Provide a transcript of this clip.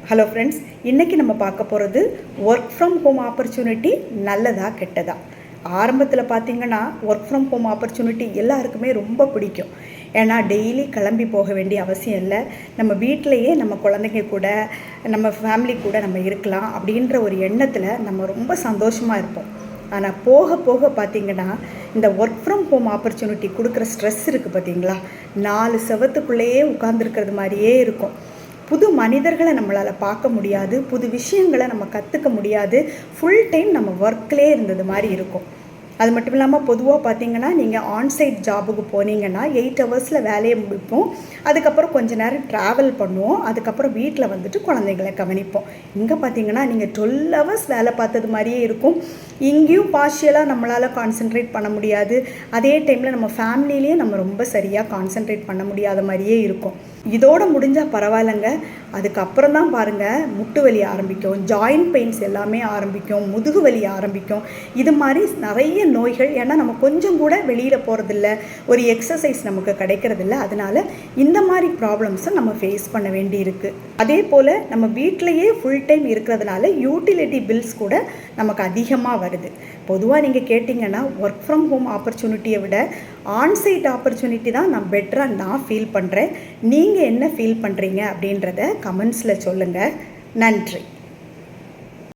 Hello friends, இன்றைக்கி நம்ம பார்க்க போகிறது ஒர்க் ஃப்ரம் ஹோம் ஆப்பர்ச்சுனிட்டி நல்லதா கெட்டதா. ஆரம்பத்தில் பார்த்திங்கன்னா ஒர்க் ஃப்ரம் ஹோம் ஆப்பர்ச்சுனிட்டி எல்லாருக்குமே ரொம்ப பிடிக்கும். ஏன்னா டெய்லி கிளம்பி போக வேண்டிய அவசியம் இல்லை. நம்ம வீட்டிலையே நம்ம குழந்தைங்க கூட நம்ம ஃபேமிலி கூட நம்ம இருக்கலாம் அப்படின்ற ஒரு எண்ணத்தில் நம்ம ரொம்ப சந்தோஷமாக இருப்போம். ஆனால் போக போக பார்த்திங்கன்னா இந்த ஒர்க் ஃப்ரம் ஹோம் ஆப்பர்ச்சுனிட்டி கொடுக்குற ஸ்ட்ரெஸ் இருக்குது பார்த்திங்களா, 4 செவத்துக்குள்ளேயே உட்கார்ந்துருக்கிறது மாதிரியே இருக்கும். புது மனிதர்களை நம்மளால் பார்க்க முடியாது, புது விஷயங்களை நம்ம கற்றுக்க முடியாது. ஃபுல் டைம் நம்ம ஒர்க்லேயே இருந்தது மாதிரி இருக்கும். அது மட்டும் இல்லாமல் பொதுவாக பார்த்திங்கன்னா நீங்கள் ஆன்சைட் ஜாபுக்கு போனீங்கன்னா 8 ஹவர்ஸில் வேலையை முடிப்போம். அதுக்கப்புறம் கொஞ்சம் நேரம் ட்ராவல் பண்ணுவோம். அதுக்கப்புறம் வீட்டில் வந்துட்டு குழந்தைங்களை கவனிப்போம். இங்கே பார்த்திங்கன்னா நீங்கள் 12 ஹவர்ஸ் வேலை பார்த்தது மாதிரியே இருக்கும். இங்கேயும் பார்ஷியலாக நம்மளால் கான்சென்ட்ரேட் பண்ண முடியாது. அதே டைமில் நம்ம ஃபேமிலியிலேயே நம்ம ரொம்ப சரியாக கான்சென்ட்ரேட் பண்ண முடியாத மாதிரியே இருக்கும். இதோடு முடிஞ்சால் பரவாயில்லைங்க. அதுக்கப்புறம் தான் பாருங்கள் முட்டு வலி ஆரம்பிக்கும், ஜாயின்ட் பெயின்ஸ் எல்லாமே ஆரம்பிக்கும், முதுகு வலி ஆரம்பிக்கும். இது மாதிரி நிறைய நோய்கள். ஏன்னா நம்ம கொஞ்சம் கூட வெளியில் போகிறதில்ல, ஒரு எக்ஸசைஸ் நமக்கு கிடைக்கிறதில்ல. அதனால் இந்த மாதிரி ப்ராப்ளம்ஸை நம்ம ஃபேஸ் பண்ண வேண்டி இருக்குது. அதே போல் நம்ம வீட்டிலையே ஃபுல் டைம் இருக்கிறதுனால யூட்டிலிட்டி பில்ஸ் கூட நமக்கு அதிகமாக வருது. பொதுவாக நீங்கள் கேட்டிங்கன்னா ஒர்க் ஃப்ரம் ஹோம் ஆப்பர்ச்சுனிட்டியை விட ஆன்சைட் ஆப்பர்ச்சுனிட்டி தான் நான் பெட்டராக நான் ஃபீல் பண்ணுறேன். நீங்கள் என்ன ஃபீல் பண்ணுறீங்க அப்படின்றத கமெண்ட்ஸில் சொல்லுங்கள். நன்றி.